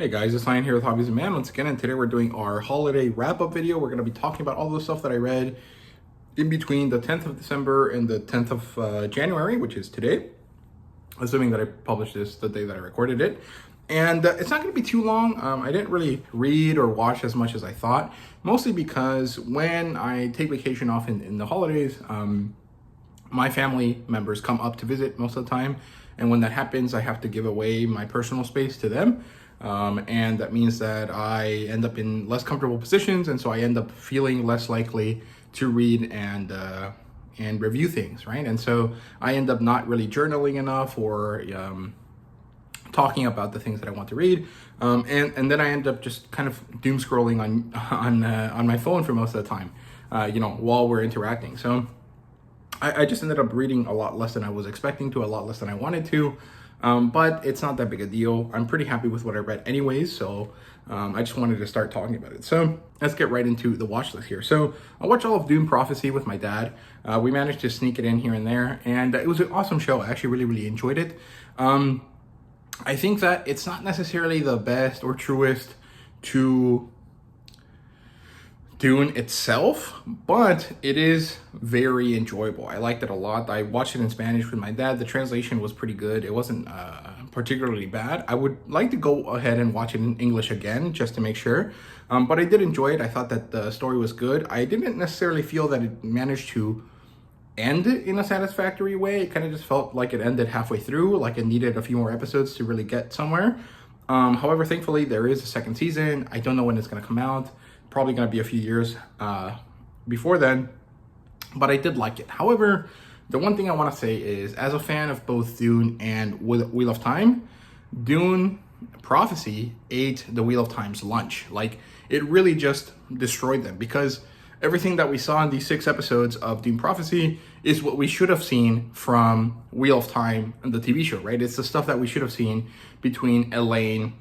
Hey guys, it's Ryan here with HobbiesofaMan once again, and today we're doing our holiday wrap-up video. We're going to be talking about all the stuff that I read in between the 10th of December and the 10th of January, which is today, assuming that I published this the day that I recorded it. And it's not going to be too long. I didn't really read or watch as much as I thought, mostly because when I take vacation off in the holidays, my family members come up to visit most of the time. And when that happens, I have to give away my personal space to them. And that means that I end up in less comfortable positions, and so I end up feeling less likely to read and review things, right? And so I end up not really journaling enough or talking about the things that I want to read, and then I end up just kind of doom scrolling on my phone for most of the time, while we're interacting. So I just ended up reading a lot less than I was expecting to, a lot less than I wanted to. But it's not that big a deal. I'm pretty happy with what I read anyways, so I just wanted to start talking about it. So let's get right into the watch list here. So I watched all of Dune Prophecy with my dad. We managed to sneak it in here and there, and it was an awesome show. I actually really enjoyed it. I think that it's not necessarily the best or truest to Dune itself, but it is very enjoyable. I liked it a lot. I watched it in Spanish with my dad. The translation was pretty good. It wasn't particularly bad. I would like to go ahead and watch it in English again just to make sure, but I did enjoy it. I thought that the story was good. I didn't necessarily feel that it managed to end in a satisfactory way. It kind of just felt like it ended halfway through, like it needed a few more episodes to really get somewhere. However, thankfully, there is a second season. I don't know when it's going to come out. Probably going to be a few years before then, but I did like it. However, the one thing I want to say is, as a fan of both Dune and Wheel of Time, Dune Prophecy ate the Wheel of Time's lunch. Like, it really just destroyed them, because everything that we saw in these 6 episodes of Dune Prophecy is what we should have seen from Wheel of Time and the TV show, right? It's the stuff that we should have seen between Elaine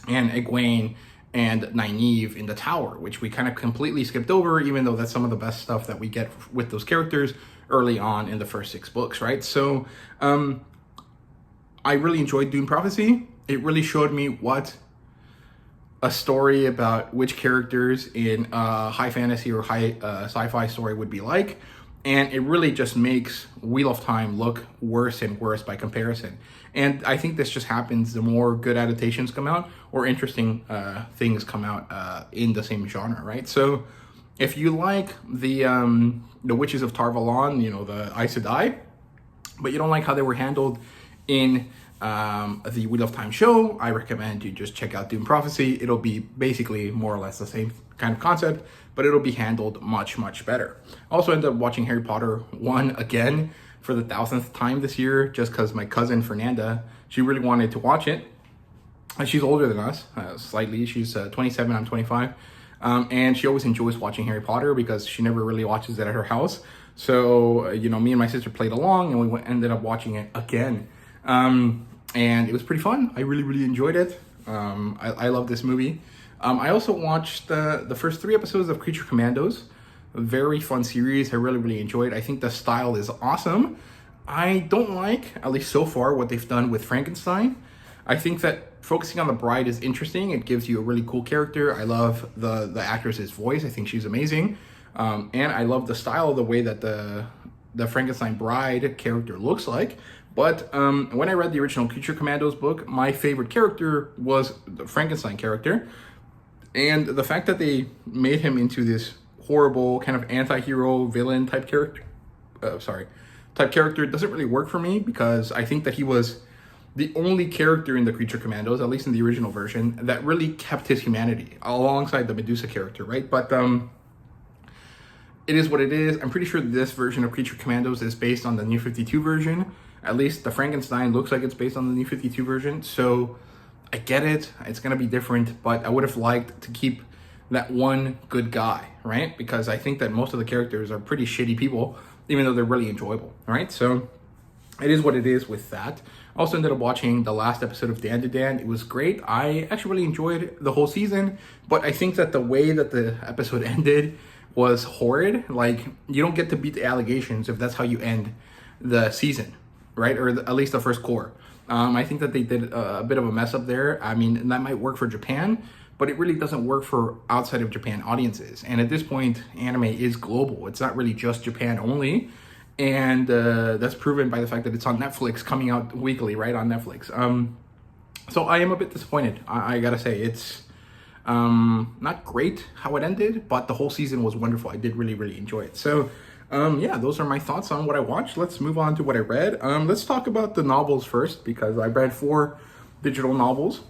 and Egwene and Nynaeve in the tower, which we kind of completely skipped over, even though that's some of the best stuff that we get with those characters early on in the first 6 books, right? So I really enjoyed Dune Prophecy. It really showed me what a story about which characters in a high fantasy or high sci-fi story would be like. And it really just makes Wheel of Time look worse and worse by comparison. And I think this just happens the more good adaptations come out or interesting things come out in the same genre, right? So if you like the Witches of Tar Valon, the Aes Sedai, but you don't like how they were handled in the Wheel of Time show, I recommend you just check out Dune Prophecy. It'll be basically more or less the same kind of concept, but it'll be handled much better. I also ended up watching Harry Potter 1 again for the 1000th time this year, just because my cousin Fernanda, she really wanted to watch it. She's older than us, slightly. She's 27, I'm 25. And she always enjoys watching Harry Potter because she never really watches it at her house. So, me and my sister played along, and we ended up watching it again. And it was pretty fun. I really enjoyed it. I love this movie. I also watched the first 3 episodes of Creature Commandos. A very fun series. I really enjoyed it. I think the style is awesome. I don't like, at least so far, what they've done with Frankenstein. I think that focusing on the bride is interesting. It gives you a really cool character. I love the actress's voice. I think she's amazing. And I love the style, the way that the Frankenstein bride character looks like. But when I read the original Creature Commandos book, my favorite character was the Frankenstein character. And the fact that they made him into this horrible kind of anti-hero villain type character, doesn't really work for me, because I think that he was the only character in the Creature Commandos, at least in the original version, that really kept his humanity alongside the Medusa character, right? But it is what it is. I'm pretty sure this version of Creature Commandos is based on the New 52 version. At least the Frankenstein looks like it's based on the New 52 version. So I get it. It's going to be different, but I would have liked to keep that one good guy, right? Because I think that most of the characters are pretty shitty people, even though they're really enjoyable, right? So it is what it is with that. I also ended up watching the last episode of Dan to Dan. It was great. I actually really enjoyed the whole season, but I think that the way that the episode ended was horrid. Like, you don't get to beat the allegations if that's how you end the season, right? Or at least the first core. I think that they did a bit of a mess up there. I mean, and that might work for Japan, but it really doesn't work for outside of Japan audiences. And at this point, anime is global. It's not really just Japan only. And that's proven by the fact that it's on Netflix, coming out weekly, right, on Netflix. So I am a bit disappointed. I gotta say, it's not great how it ended, but the whole season was wonderful. I did really, really enjoy it. So yeah, those are my thoughts on what I watched. Let's move on to what I read. Let's talk about the novels first, because I read 4 digital novels.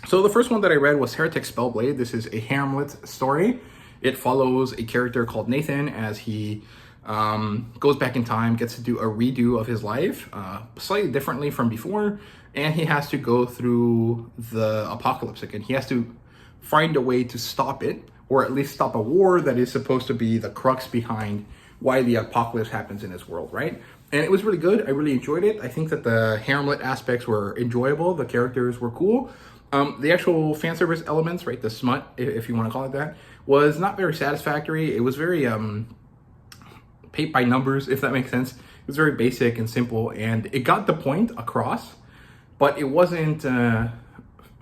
So the first one that I read was Heretic Spellblade. This is a Hamlet story. It follows a character called Nathan as he goes back in time, gets to do a redo of his life, slightly differently from before, and he has to go through the apocalypse again. He has to find a way to stop it, or at least stop a war that is supposed to be the crux behind why the apocalypse happens in his world, right? And it was really good. I really enjoyed it. I think that the Hamlet aspects were enjoyable. The characters were cool. The actual fan service elements, right, the smut, if you want to call it that, was not very satisfactory. It was very paint by numbers, if that makes sense. It was very basic and simple, and it got the point across, but it wasn't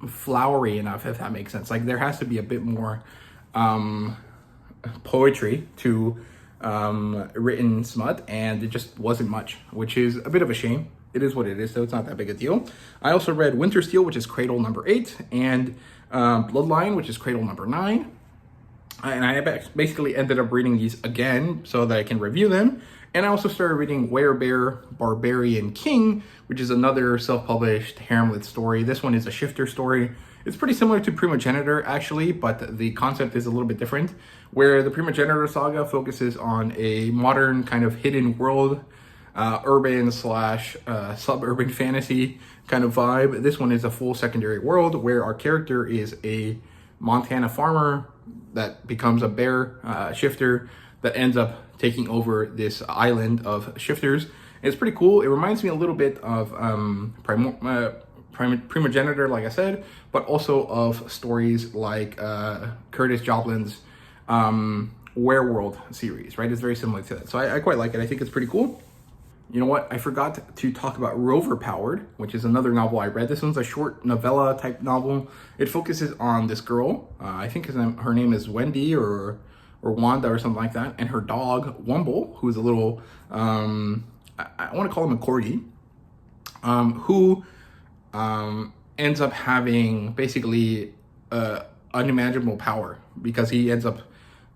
flowery enough, if that makes sense. Like, there has to be a bit more poetry to written smut, and it just wasn't much, which is a bit of a shame. It is what it is, so it's not that big a deal. I also read Winter Steel, which is Cradle number 8, and Bloodline, which is Cradle number 9. And I basically ended up reading these again so that I can review them. And I also started reading Werebear Barbarian King, which is another self-published Hamlet story. This one is a shifter story. It's pretty similar to Primogenitor, actually, but the concept is a little bit different, where the Primogenitor saga focuses on a modern kind of hidden world, urban slash suburban fantasy kind of vibe. This one is a full secondary world where our character is a Montana farmer that becomes a bear shifter that ends up taking over this island of shifters. And it's pretty cool. It reminds me a little bit of Primogenitor, like I said, but also of stories like Curtis Joblin's Wereworld series, right? It's very similar to that. So I quite like it. I think it's pretty cool. You know what? I forgot to talk about Rover Powered, which is another novel I read. This one's a short novella type novel. It focuses on this girl. I think her name is Wendy or Wanda or something like that. And her dog, Wumble, who's a little, I want to call him a corgi, who ends up having basically unimaginable power because he ends up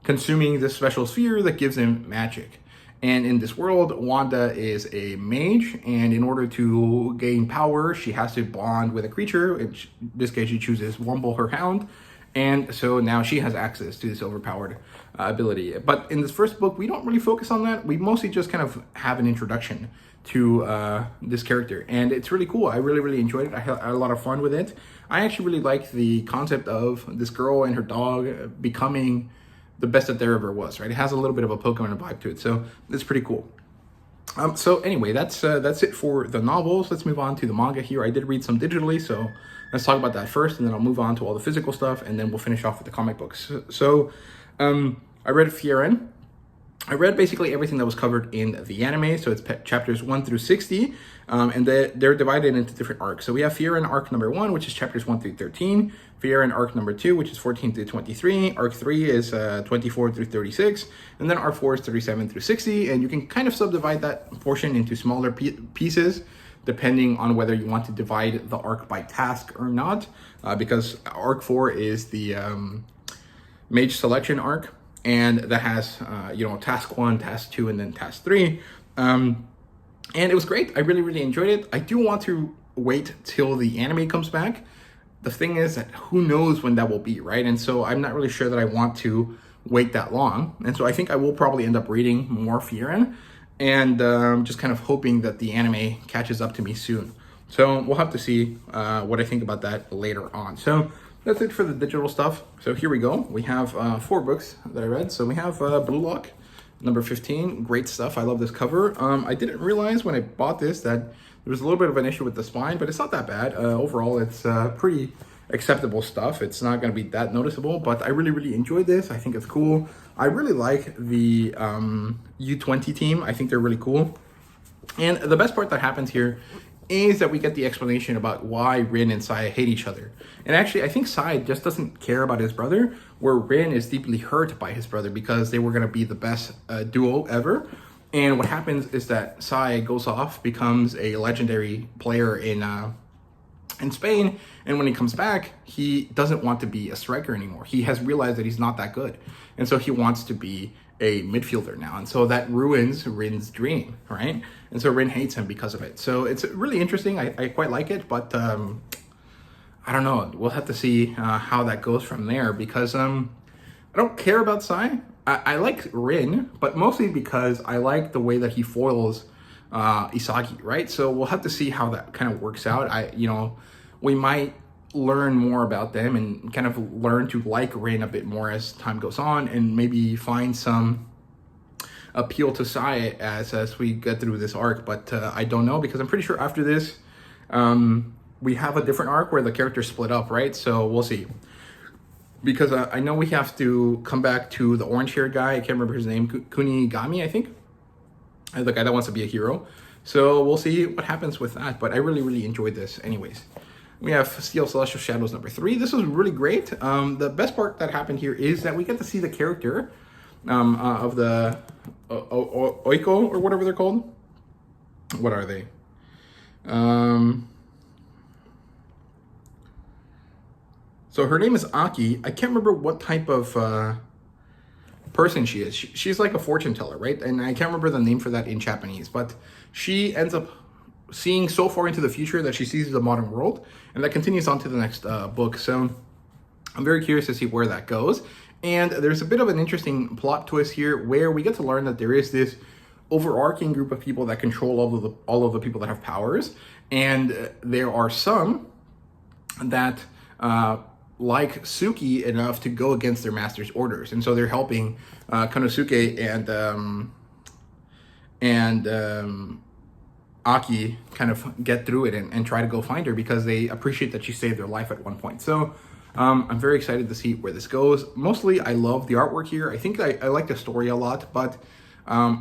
consuming this special sphere that gives him magic. And in this world, Wanda is a mage, and in order to gain power, she has to bond with a creature. In this case, she chooses Wumble, her hound, and so now she has access to this overpowered ability. But in this first book, we don't really focus on that. We mostly just kind of have an introduction to this character, and it's really cool. I really, really enjoyed it. I had a lot of fun with it. I actually really like the concept of this girl and her dog becoming the best that there ever was, right? It has a little bit of a Pokemon vibe to it, so it's pretty cool. So anyway, that's it for the novels. Let's move on to the manga here. I did read some digitally, so let's talk about that first, and then I'll move on to all the physical stuff, and then we'll finish off with the comic books. So I read Fieren. I read basically everything that was covered in the anime, so it's chapters 1 through 60, and they're divided into different arcs. So we have Fieren arc number 1, which is chapters 1 through 13, Fieren arc number 2, which is 14 through 23, arc 3 is 24 through 36, and then arc 4 is 37 through 60, and you can kind of subdivide that portion into smaller pieces, depending on whether you want to divide the arc by task or not, because arc 4 is the mage selection arc, and that has task 1, task 2, and then task 3, and it was great. I really, really enjoyed it. I do want to wait till the anime comes back. The thing is that who knows when that will be, right? And so I'm not really sure that I want to wait that long, and so I think I will probably end up reading more Fieren, and just kind of hoping that the anime catches up to me soon. So we'll have to see what I think about that later on. So that's it for the digital stuff. So here we go. We have 4 books that I read. So we have Blue Lock, number 15. Great stuff. I love this cover. I didn't realize when I bought this that there was a little bit of an issue with the spine, but it's not that bad. Overall, it's pretty acceptable stuff. It's not going to be that noticeable, but I really, really enjoyed this. I think it's cool. I really like the U20 team. I think they're really cool. And the best part that happens here is that we get the explanation about why Rin and Sai hate each other. And actually, I think Sai just doesn't care about his brother, where Rin is deeply hurt by his brother because they were going to be the best duo ever. And what happens is that Sai goes off, becomes a legendary player in Spain, and when he comes back, he doesn't want to be a striker anymore. He has realized that he's not that good, and so he wants to be a midfielder now, and so that ruins Rin's dream, right? And so Rin hates him because of it. So it's really interesting. I quite like it, but I don't know. We'll have to see how that goes from there, because I don't care about Sai. I like Rin, but mostly because I like the way that he foils Isagi, right? So we'll have to see how that kind of works out. We might learn more about them and kind of learn to like Rin a bit more as time goes on, and maybe find some appeal to Sai as we get through this arc. But I don't know, because I'm pretty sure after this we have a different arc where the characters split up, right? So we'll see. Because I know we have to come back to the orange-haired guy. I can't remember his name. Kunigami, I think. The guy that wants to be a hero. So we'll see what happens with that. But I really, really enjoyed this anyways. We have Steel Celestial Shadows number 3. This was really great. The best part that happened here is that we get to see the character of the Oiko, or whatever they're called. What are they? So her name is Aki. I can't remember what type of person she is. She's like a fortune teller, right? And I can't remember the name for that in Japanese, but she ends up seeing so far into the future that she sees the modern world, and that continues on to the next book. So I'm very curious to see where that goes. And there's a bit of an interesting plot twist here where we get to learn that there is this overarching group of people that control all of the people that have powers, and there are some that like Suki enough to go against their master's orders, and so they're helping Konosuke and Aki kind of get through it and try to go find her, because they appreciate that she saved their life at one point. So I'm very excited to see where this goes. Mostly, I love the artwork here. I think I like the story a lot, but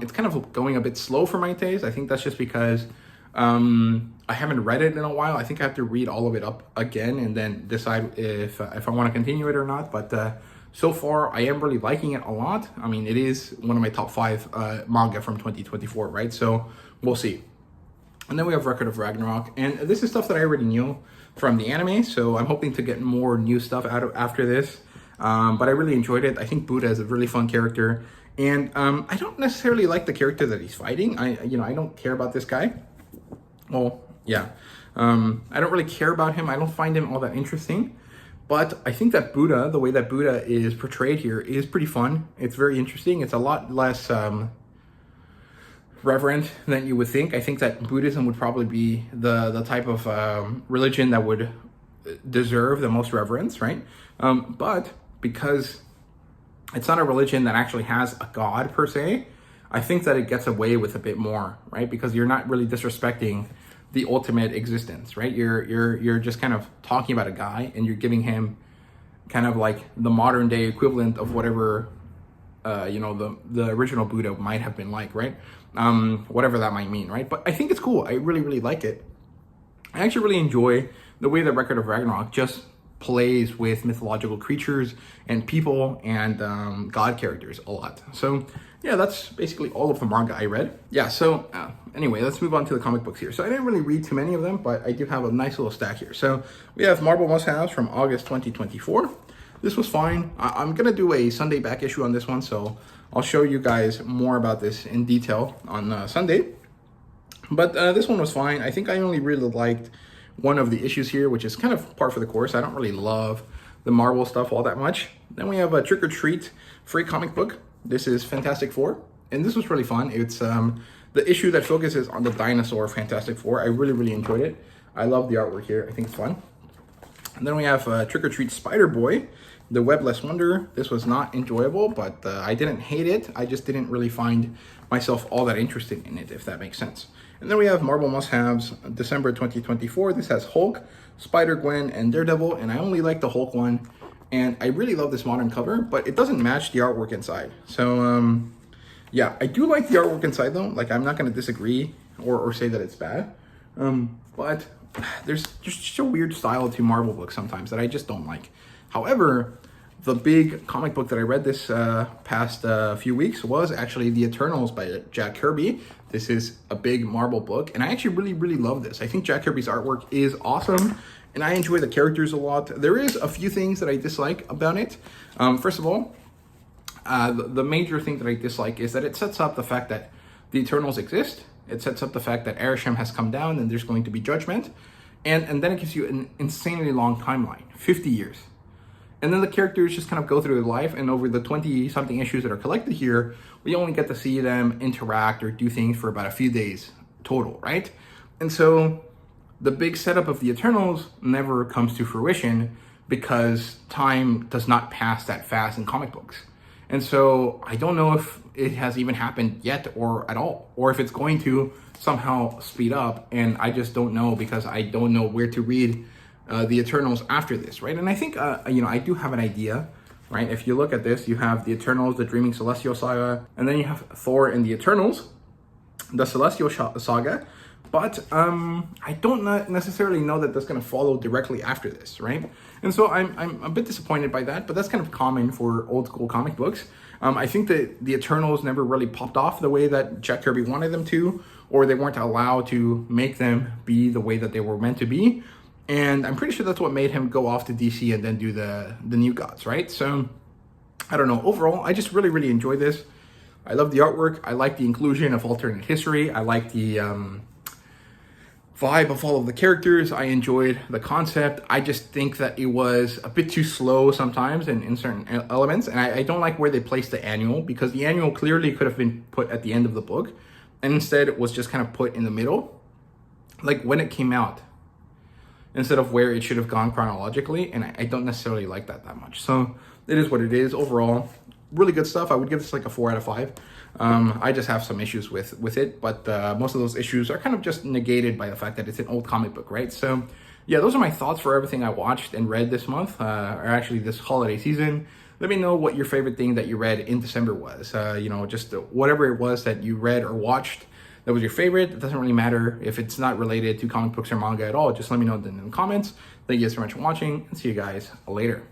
it's kind of going a bit slow for my taste. I think that's just because I haven't read it in a while. I think I have to read all of it up again and then decide if I want to continue it or not. But so far, I am really liking it a lot. I mean, it is one of my top 5 manga from 2024, right? So we'll see. And then we have Record of Ragnarok, and this is stuff that I already knew from the anime, so I'm hoping to get more new stuff out of after this. But I really enjoyed it. I think Buddha is a really fun character, and I don't necessarily like the character that he's fighting. I don't care about this guy. Well, yeah, I don't really care about him. I don't find him all that interesting. But I think that Buddha, the way that Buddha is portrayed here, is pretty fun. It's very interesting. It's a lot less reverent than you would think. I think that Buddhism would probably be the type of religion that would deserve the most reverence, right? But because it's not a religion that actually has a god per se, I think that it gets away with a bit more, right? Because you're not really disrespecting the ultimate existence, right? You're just kind of talking about a guy, and you're giving him kind of like the modern day equivalent of whatever the original Buddha might have been like, right? Whatever that might mean, right? But I think it's cool. I really, really like it. I actually really enjoy the way that Record of Ragnarok just plays with mythological creatures and people and god characters a lot. So yeah, that's basically all of the manga I read. Yeah, so anyway, let's move on to the comic books here. So I didn't really read too many of them, but I do have a nice little stack here. So we have Marvel Must-Haves from August 2024. This was fine. I'm gonna do a Sunday back issue on this one, so I'll show you guys more about this in detail on Sunday. But this one was fine. I think I only really liked one of the issues here, which is kind of par for the course. I don't really love the Marvel stuff all that much. Then we have a Trick or Treat free comic book. This is Fantastic Four, and this was really fun. It's the issue that focuses on the dinosaur Fantastic Four. I really, really enjoyed it. I love the artwork here. I think it's fun. And then we have Trick or Treat Spider Boy, The Webless Wonder. This was not enjoyable, but I didn't hate it. I just didn't really find myself all that interested in it, if that makes sense. And then we have Marvel Must-Haves, December 2024. This has Hulk, Spider-Gwen, and Daredevil, and I only like the Hulk one. And I really love this modern cover, but it doesn't match the artwork inside. So, yeah, I do like the artwork inside, though. Like, I'm not going to disagree or say that it's bad. But there's just a weird style to Marvel books sometimes that I just don't like. However, the big comic book that I read this past few weeks was actually The Eternals by Jack Kirby. This is a big Marvel book, and I actually really love this. I think Jack Kirby's artwork is awesome, and I enjoy the characters a lot. There is a few things that I dislike about it. First of all, the major thing that I dislike is that it sets up the fact that the Eternals exist. It sets up the fact that Arishem has come down and there's going to be judgment. And then it gives you an insanely long timeline, 50 years. And then the characters just kind of go through their life, and over the 20-something issues that are collected here, we only get to see them interact or do things for about a few days total, right? And so the big setup of the Eternals never comes to fruition because time does not pass that fast in comic books. And so I don't know if it has even happened yet or at all, or if it's going to somehow speed up, and I just don't know because I don't know where to read the Eternals after this, right? And I think, I do have an idea, right? If you look at this, you have the Eternals, the Dreaming Celestial Saga, and then you have Thor and the Eternals, the Celestial Saga, but I don't necessarily know that that's going to follow directly after this, right? And so I'm a bit disappointed by that, but that's kind of common for old school comic books. I think that the Eternals never really popped off the way that Jack Kirby wanted them to, or they weren't allowed to make them be the way that they were meant to be. And I'm pretty sure that's what made him go off to DC and then do the New Gods, right? So I don't know. Overall, I just really enjoy this. I love the artwork. I like the inclusion of alternate history. I like the vibe of all of the characters. I enjoyed the concept. I just think that it was a bit too slow sometimes in certain elements. And I don't like where they placed the annual, because the annual clearly could have been put at the end of the book. And instead it was just kind of put in the middle, like when it came out, instead of where it should have gone chronologically. And I don't necessarily like that much. So it is what it is. Overall, really good stuff. I would give this like a 4 out of 5. I just have some issues with it, but most of those issues are kind of just negated by the fact that it's an old comic book, right? So yeah, those are my thoughts for everything I watched and read this month, or actually this holiday season. Let me know what your favorite thing that you read in December was. Just whatever it was that you read or watched that was your favorite. It doesn't really matter if it's not related to comic books or manga at all. Just let me know in the comments. Thank you guys so much for watching, and see you guys later.